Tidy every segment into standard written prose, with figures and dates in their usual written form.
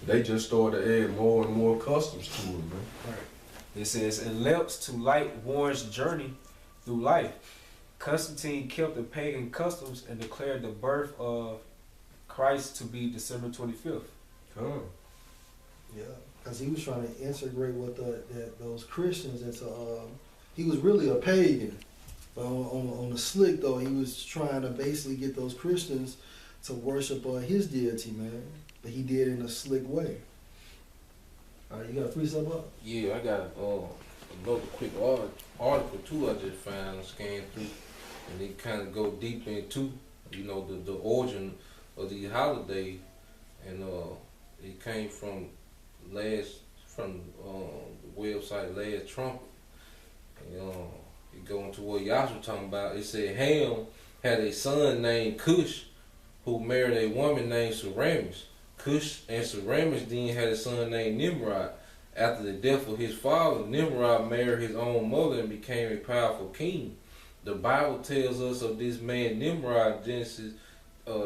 They just started to add more and more customs to it, man. Right. It says, and lamps to light one's journey through life. Constantine kept the pagan customs and declared the birth of Christ to be December 25th. Huh. Yeah, because he was trying to integrate with those Christians into. He was really a pagan, but on the slick though, he was trying to basically get those Christians to worship his deity, man. But he did it in a slick way. All right, you got a precept up? Yeah, I got another quick article too. I just found, scanned through, and they kind of go deep into, you know, the origin of these holidays, and it came from the website Last Trumpet. And, it go into what y'all was talking about. It said Ham had a son named Cush, who married a woman named Semiramis. Cush and Semiramis then had a son named Nimrod. After the death of his father, Nimrod married his own mother and became a powerful king. The Bible tells us of this man Nimrod, Genesis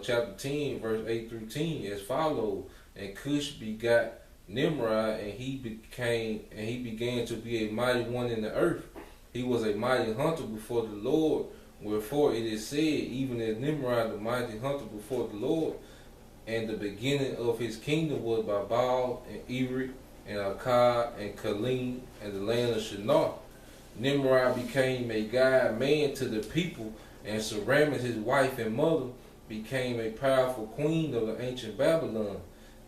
chapter 10, verse 8 through 10, as follows. And Cush begot Nimrod, and he began to be a mighty one in the earth. He was a mighty hunter before the Lord, wherefore it is said, even as Nimrod, the mighty hunter before the Lord. And the beginning of his kingdom was by Baal and Erech and Akkad and Kalim and the land of Shinar. Nimrod became a god man to the people, and Semiramis, his wife and mother, became a powerful queen of the ancient Babylon.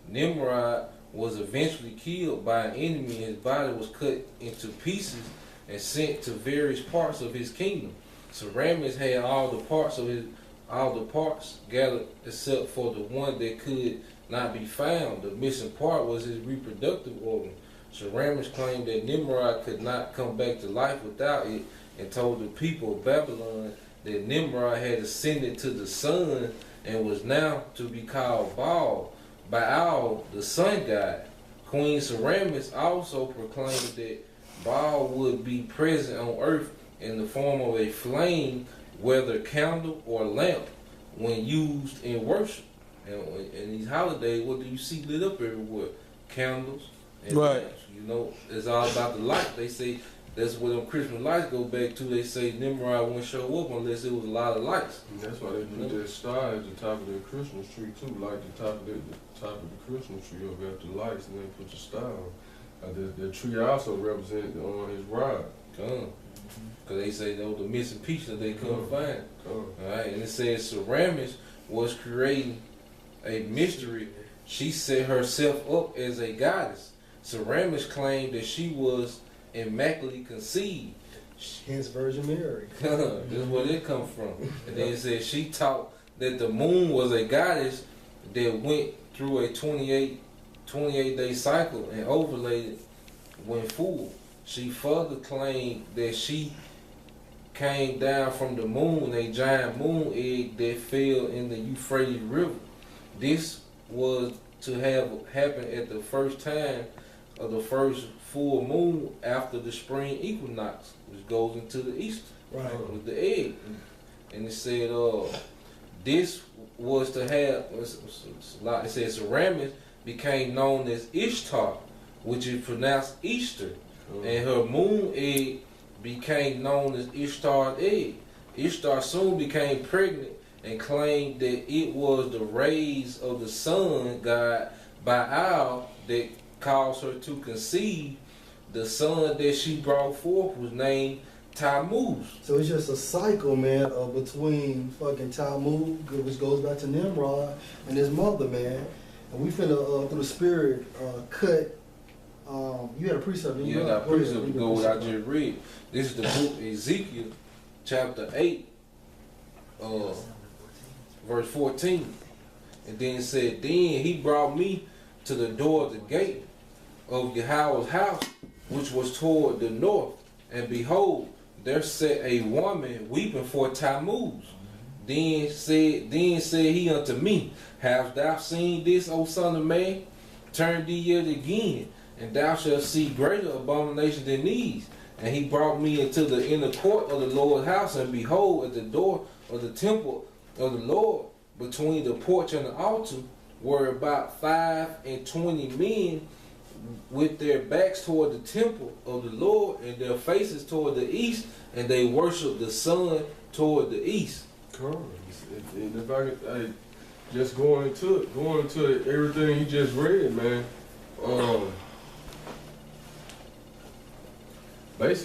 Nimrod was eventually killed by an enemy, and his body was cut into pieces and sent to various parts of his kingdom. Semiramis had all the parts gathered except for the one that could not be found. The missing part was his reproductive organ. Semiramis claimed that Nimrod could not come back to life without it, and told the people of Babylon that Nimrod had ascended to the sun and was now to be called Baal, the sun god. Queen Semiramis also proclaimed that Baal would be present on earth in the form of a flame, whether candle or lamp, when used in worship. And in these holidays, what do you see lit up everywhere? Candles and lamps. You know, it's all about the light. They say that's where them Christmas lights go back to. They say Nimrod wouldn't show up unless it was a lot of lights. And that's why they put that star at the top of the Christmas tree too, like the top of the Christmas tree up got the lights, and they put the star on. The tree also represented on his rod. Because they say that was the missing piece that they couldn't find. Alright, and it says Semiramis was creating a mystery. She set herself up as a goddess. Semiramis claimed that she was immaculately conceived. Hence Virgin Mary. This is where it come from. And then it says she taught that the moon was a goddess that went through a 28-day cycle and ovulated when full. She further claimed that she came down from the moon, a giant moon egg that fell in the Euphrates River. This was to have happened at the first time of the first full moon after the spring equinox, which goes into the east, with the egg. And it said this was to have, it says Semiramis became known as Ishtar, which is pronounced Easter. And her moon egg became known as Ishtar's egg. Ishtar soon became pregnant and claimed that it was the rays of the sun god Baal that caused her to conceive. The son that she brought forth was named Tammuz. So it's just a cycle, man, between fucking Tammuz, which goes back to Nimrod, and his mother, man. And we finna, through the spirit, cut. You had a precept. Yeah, I got a precept to go what I just read. This is the book Ezekiel, chapter 8, verse 14. And then it said, then he brought me to the door of the gate of Yahweh's house, which was toward the north. And behold, there sat a woman weeping for Tammuz. Then said he unto me, hast thou seen this, O son of man? Turn thee yet again, and thou shalt see greater abominations than these. And he brought me into the inner court of the Lord's house, and behold, at the door of the temple of the Lord, between the porch and the altar, were about 5 and 20 men with their backs toward the temple of the Lord and their faces toward the east, and they worshiped the sun toward the east. Come on. And if I could, hey, just going into everything he just read, man. Read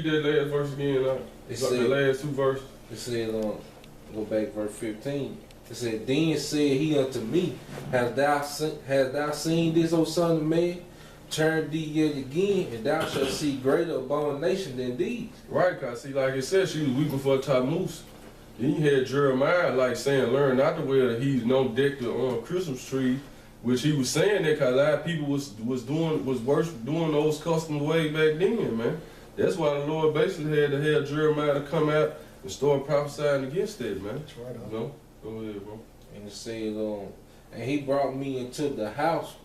that last verse again. It's like the last 2 verses. It said, go back verse 15. It said, then said he unto me, hast thou seen this, O son of man? Turn thee yet again, and thou shalt see greater abomination than these. Right, cause see, like it said, she was weeping for Tammuz. Then you had Jeremiah like saying, learn not to wear the heathen on deck the Christmas tree, which he was saying that cause a lot of people was doing those customs way back then, man. That's why the Lord basically had to have Jeremiah to come out and start prophesying against that, man. That's right. You know? Go ahead, bro. And it said, and he brought me into the house,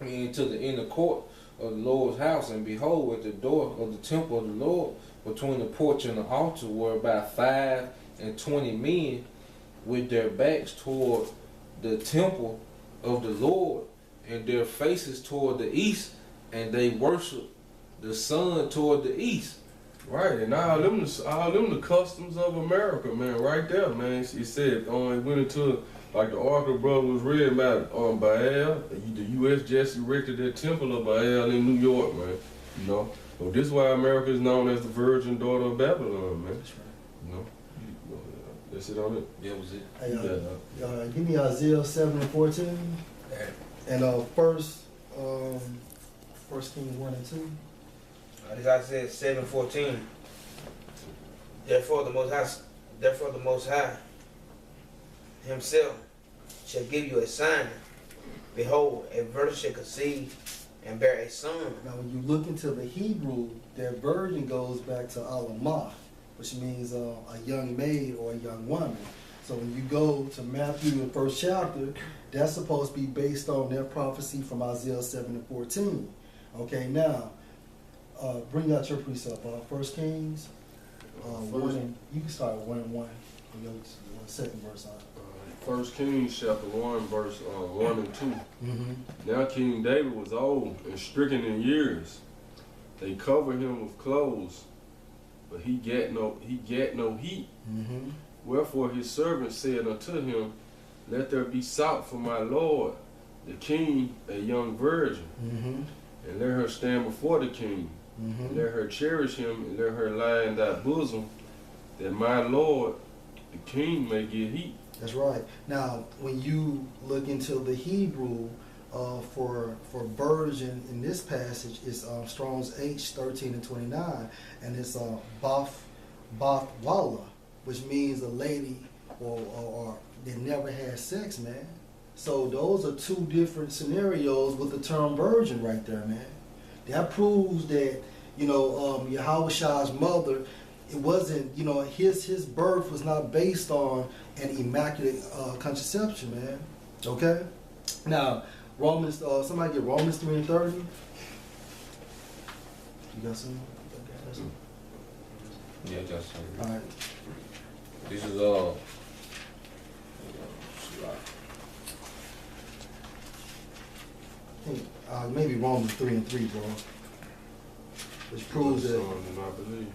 into the inner court of the Lord's house, and behold, at the door of the temple of the Lord, between the porch and the altar, were about 5 and 20 men with their backs toward the temple of the Lord, and their faces toward the east, and they worshiped the sun toward the east. Right, and all them the customs of America, man, right there, man. He said, it went into, like the Ark of the Brother was read about Baal. The U.S. just erected that temple of Baal in New York, man. You know, so this is why America is known as the virgin daughter of Babylon, man. That's right. You know, that's it on it. That was it. Hey, give me Isaiah 7 and 14, and first Kings 1 and 2. This Isaiah 7:14. Therefore the Most High Himself shall give you a sign. Behold, a virgin shall conceive and bear a son. Now, when you look into the Hebrew, that virgin goes back to alamah, which means a young maid or a young woman. So when you go to Matthew, the 1st chapter, that's supposed to be based on that prophecy from Isaiah 7 and 14. Okay, now. Bring out your precept, 1 Kings, 1 and, you can start at 1 and 1, and your second verse out. 1 Kings chapter 1, verse 1 and 2. Mm-hmm. Now King David was old and stricken in years. They covered him with clothes, but he get no heat. Mm-hmm. Wherefore his servant said unto him, let there be sought for my lord, the king, a young virgin, Mm-hmm. and let her stand before the king. Mm-hmm. And let her cherish him, and let her lie in thy bosom, that my lord, the king, may get heat. That's right. Now, when you look into the Hebrew for virgin in this passage, it's Strong's H 13 and 29, and it's Bath-wala, which means a lady or that never had sex, man. So those are 2 different scenarios with the term virgin right there, man. That proves that, Yahweh's mother, it wasn't, his birth was not based on an immaculate contraception, man. Okay? Now, Romans, somebody get Romans 3 and 30. You got something? Okay, Yeah, I got something. all right. This is I think, maybe Romans 3 and 3, bro. Which proves that. I believe.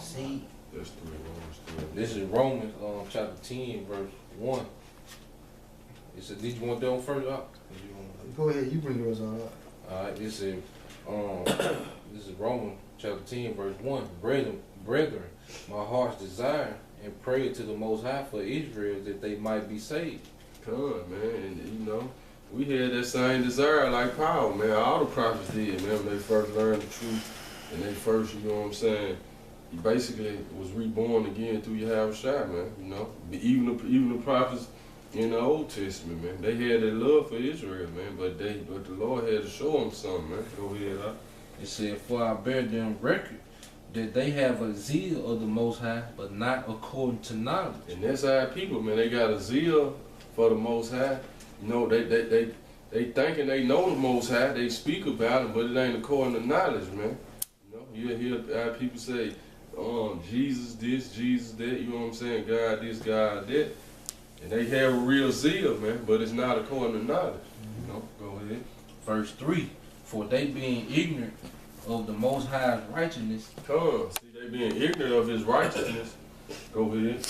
See, That's 3 Romans 3. This is Romans chapter 10, verse 1. It said, did you want that one first up? Go ahead, you bring yours on up. Alright, this is Romans chapter 10, verse 1. Brethren, my heart's desire and prayer to the Most High for Israel, that they might be saved. Come, man, and we had that same desire like Paul, man. All the prophets did, man, when they first learned the truth, and they first, you know what I'm saying, he basically was reborn again through Yahweh, man, Even the prophets in the Old Testament, man, they had that love for Israel, man, but the Lord had to show them something, man. Go ahead, huh? It said, for I bear them record that they have a zeal of the Most High, but not according to knowledge. And that's our people, man. They got a zeal for the Most High. They thinking they know the Most High. They speak about it, but it ain't according to knowledge, man. You hear our people say, Jesus this, Jesus that. You know what I'm saying? God this, God that. And they have a real zeal, man, but it's not according to knowledge. You know, go ahead. Verse 3, for they being ignorant of the Most High's righteousness. See, they being ignorant of his righteousness. Go ahead.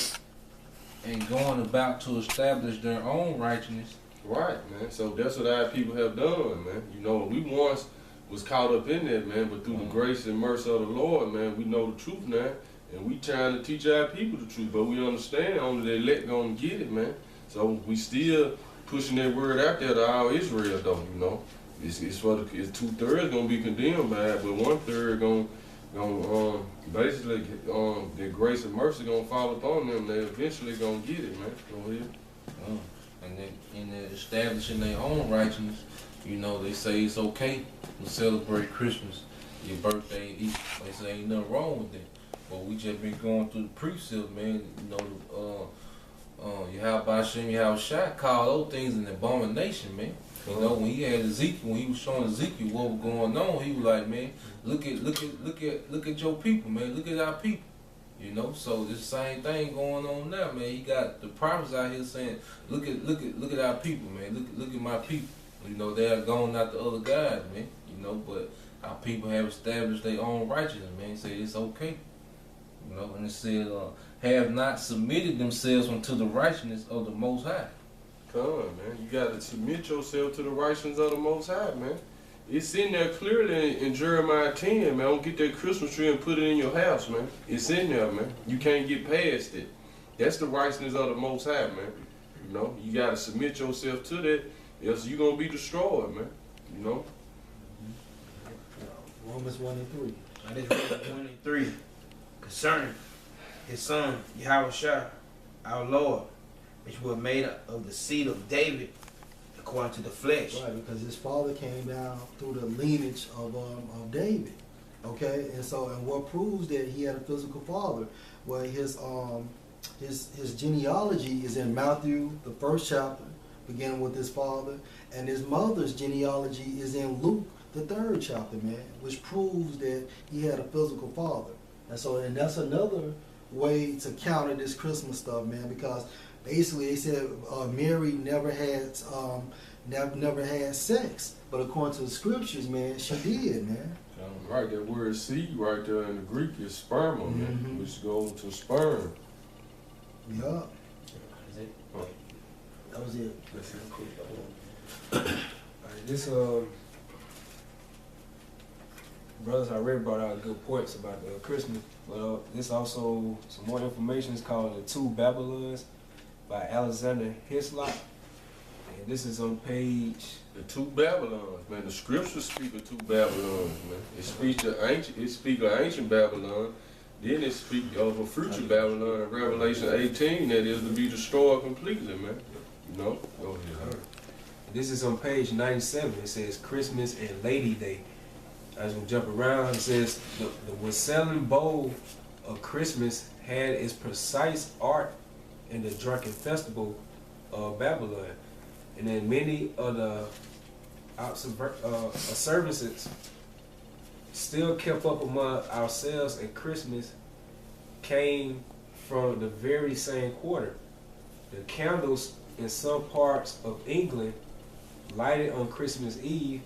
And going about to establish their own righteousness. Right, man. So that's what our people have done, man. You know, we once was caught up in that, man, but through the grace and mercy of the Lord, man, we know the truth now. And we trying to teach our people the truth, but we understand only they let go and get it, man. So we still pushing that word out there to all Israel, though, you know. It's 2/3 gonna be condemned by it, but 1/3 gonna basically the grace and mercy gonna fall upon them. They eventually gonna get it, man. Go ahead. And then in establishing their own righteousness, you know, they say it's okay to celebrate Christmas, your birthday, Easter. They say ain't nothing wrong with that. But we just been going through the precept, man. You know, Yahweh Hashem, Yahweh Shai called those things an abomination, man. You know, when he had Ezekiel, when he was showing Ezekiel what was going on, he was like, man, look at your people, man. Look at our people. You know, so this same thing going on now, man. He got the prophets out here saying, look at our people, man. Look at my people. You know, they are going after other guys, man. You know, but our people have established their own righteousness, man. Say it's okay. You know, and it said, have not submitted themselves unto the righteousness of the Most High. Come on, man. You got to submit yourself to the righteousness of the Most High, man. It's in there clearly in Jeremiah 10, man. Don't get that Christmas tree and put it in your house, man. It's in there, man. You can't get past it. That's the righteousness of the Most High, man. You know, you got to submit yourself to that, else you're going to be destroyed, man. You know? Romans 1 and 3. That is Romans 1 and 3. Concerning his son, Yahweh Shai, our Lord, which were made of the seed of David, according to the flesh. Right, because his father came down through the lineage of David. Okay, and what proves that he had a physical father? Well, his genealogy is in Matthew, the 1st chapter, beginning with his father, and his mother's genealogy is in Luke, the 3rd chapter, man, which proves that he had a physical father. And that's another way to counter this Christmas stuff, man, because basically they said Mary never had sex, but according to the scriptures, man, she did, man. Right, that word seed right there in the Greek is sperma, man, which goes to sperm. Yeah. Is it? That was it. That's it. Cool. Alright, this brothers already brought out good points about Christmas, but this also some more information is called The Two Babylons by Alexander Hislop, and this is on page. The two Babylons, man. The scriptures speak of two Babylons, man. It speaks of ancient Babylon. Then it speaks of a future Babylon in Revelation 18 that is to be destroyed completely, man. You know? Go ahead. This is on page 97. It says Christmas and Lady Day. I was gonna jump around. It says the Wassailin Bowl of Christmas had its precise art in the drunken festival of Babylon, and then many of the observances still kept up among ourselves at Christmas came from the very same quarter. The candles in some parts of England lighted on Christmas Eve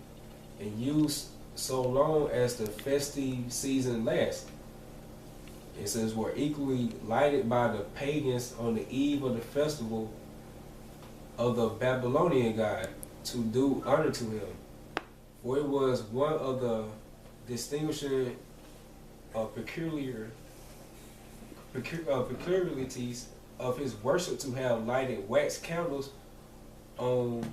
and used so long as the festive season lasts. It says were equally lighted by the pagans on the eve of the festival of the Babylonian god to do honor to him. For it was one of the distinguishing peculiarities of his worship to have lighted wax candles on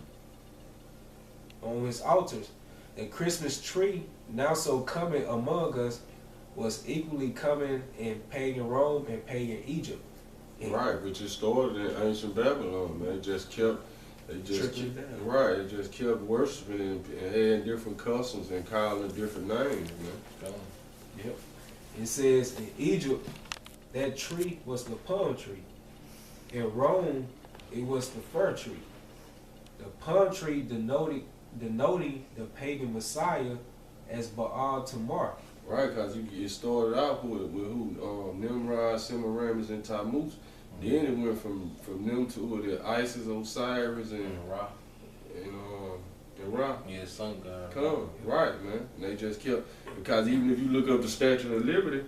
his altars. The Christmas tree, now so common among us, was equally common in pagan Rome and pagan Egypt. Right, which is started in ancient Babylon, man. It just kept worshiping and adding different customs and calling different names, man. Yep. It says in Egypt, that tree was the palm tree. In Rome, it was the fir tree. The palm tree denoting the pagan Messiah as Baal Tamar. Right, because it started out with who? Nimrod, Semiramis, and Tammuz. Then it went from them to the Isis, Osiris, and Ra. and Ra. Yeah, the sun god. Come, right, man. And they just kept, because even if you look up the Statue of Liberty,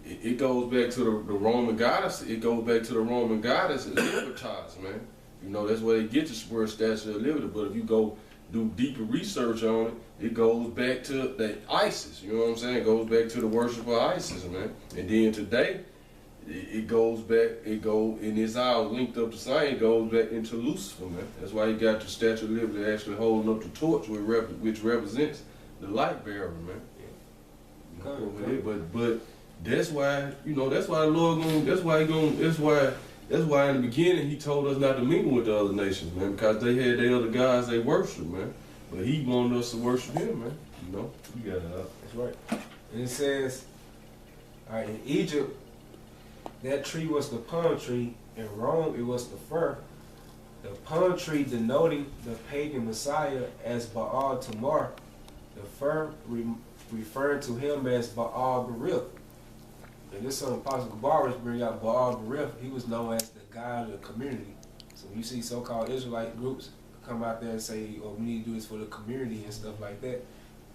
it goes back to the Roman goddess. It goes back to the Roman goddess Libertas, man. You know, that's where they get the word Statue of Liberty. But if you go do deeper research on it, it goes back to the Isis. You know what I'm saying? It goes back to the worship of Isis, man. And then today, it goes back, and it's all linked up the same, it goes back into Lucifer, man. That's why you got the Statue of Liberty actually holding up the torch, which represents the light bearer, man. But that's why, that's why the Lord that's why in the beginning he told us not to mingle with the other nations, man, because they had their other gods they worship, man. But he wanted us to worship him, man. You got it out. That's right. And it says, all right, in Egypt, that tree was the palm tree. In Rome, it was the fir. The palm tree denoting the pagan Messiah as Baal Tamar. The fir referring to him as Baal Berith. And this son Apostle Gabaris bring out Baal Berith. He was known as the god of the community. So when you see so-called Israelite groups come out there and say, oh, we need to do this for the community and stuff like that,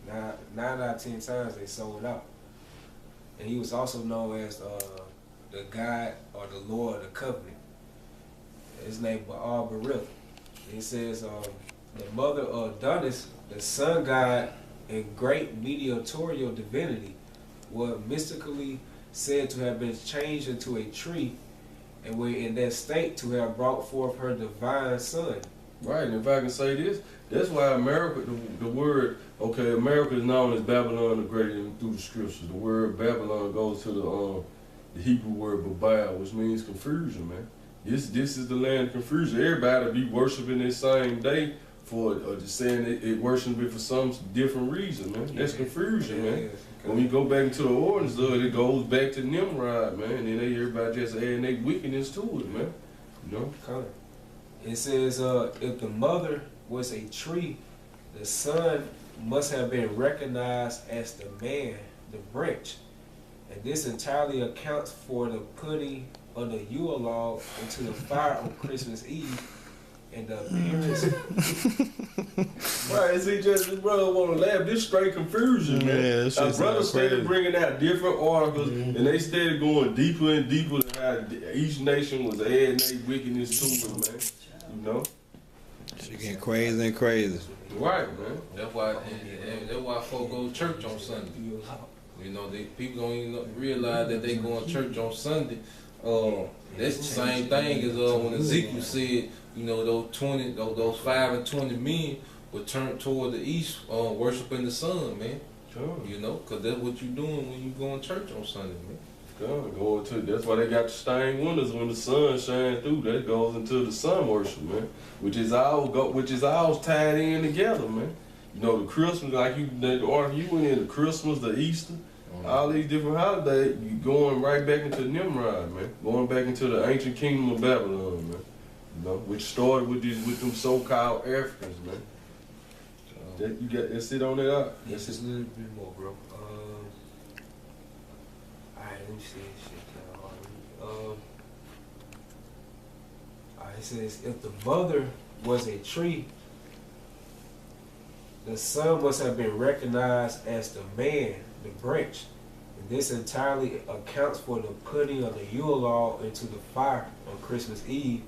9 out of 10 times they sold out. And he was also known as the God or the Lord of the covenant. His name Baal Berith. It says the mother of Adonis, the sun god and great mediatorial divinity, was mystically said to have been changed into a tree, and were in that state to have brought forth her divine son. Right, and if I can say this, that's why America, America is known as Babylon the Great through the scriptures. The word Babylon goes to the Hebrew word Babel, which means confusion, man. This is the land of confusion. Everybody be worshiping this same day for just saying it worshiping it for some different reason, man. That's confusion, man. When we go back into the ordinance of it, goes back to Nimrod, man. And then everybody just adding their wickedness to it, man. It says, if the mother was a tree, the son must have been recognized as the man, the branch. And this entirely accounts for the putting of the Yule log into the fire on Christmas Eve and the appearance. Right, see, just this brother want to laugh. This straight confusion, man. Yeah, Our brothers started bringing out different articles, and they started going deeper and deeper to how each nation was adding their wickedness to it, man. You know? Shit getting crazy and crazy. Right, man. That's why folk go to church on Sunday. People don't even realize that they go to church on Sunday. That's the same thing as when Ezekiel said, those 5 and 20 men would turn toward the east, worshiping the sun, man. Sure. Because that's what you're doing when you go to church on Sunday, man. That's why they got the stained windows when the sun shines through. That goes into the sun worship, man. Which is all tied in together, man. The Christmas, like the article you went in, the Christmas, the Easter, all these different holidays, you going right back into Nimrod, man. Going back into the ancient kingdom of Babylon, man. Which started with them so-called Africans, man. That's it on that out. Yes, just a little bit more, bro. Alright, let me see this shit down. Alright, it says, if the mother was a tree, the son must have been recognized as the man, the branch. And this entirely accounts for the putting of the Yule log into the fire on Christmas Eve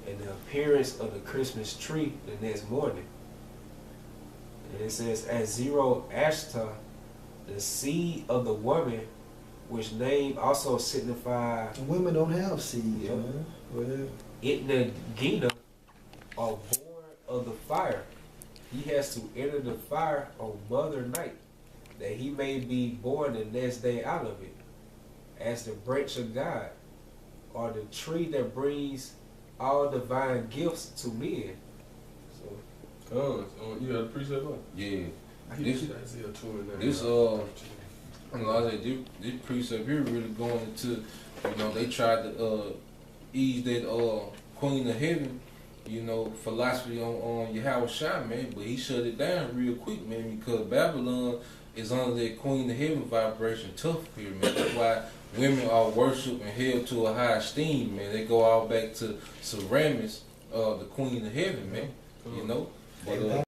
and the appearance of the Christmas tree the next morning. And it says, at Zero Ashtar, the seed of the woman, which name also signifies women don't have seeds, Yep. man. Go ahead. Itna Gina, or born of the fire. He has to enter the fire on Mother Night, that he may be born the next day out of it, as the branch of God, or the tree that brings all divine gifts to men. So, You got a precept on? Yeah. This precept here really going into, they tried to ease that Queen of Heaven, philosophy on Yahweh Shai, man, but he shut it down real quick, man, because Babylon is under that Queen of Heaven vibration tough here, man. That's why women are worshipped and held to a high esteem, man. They go all back to Semiramis, the Queen of Heaven, man. You know? But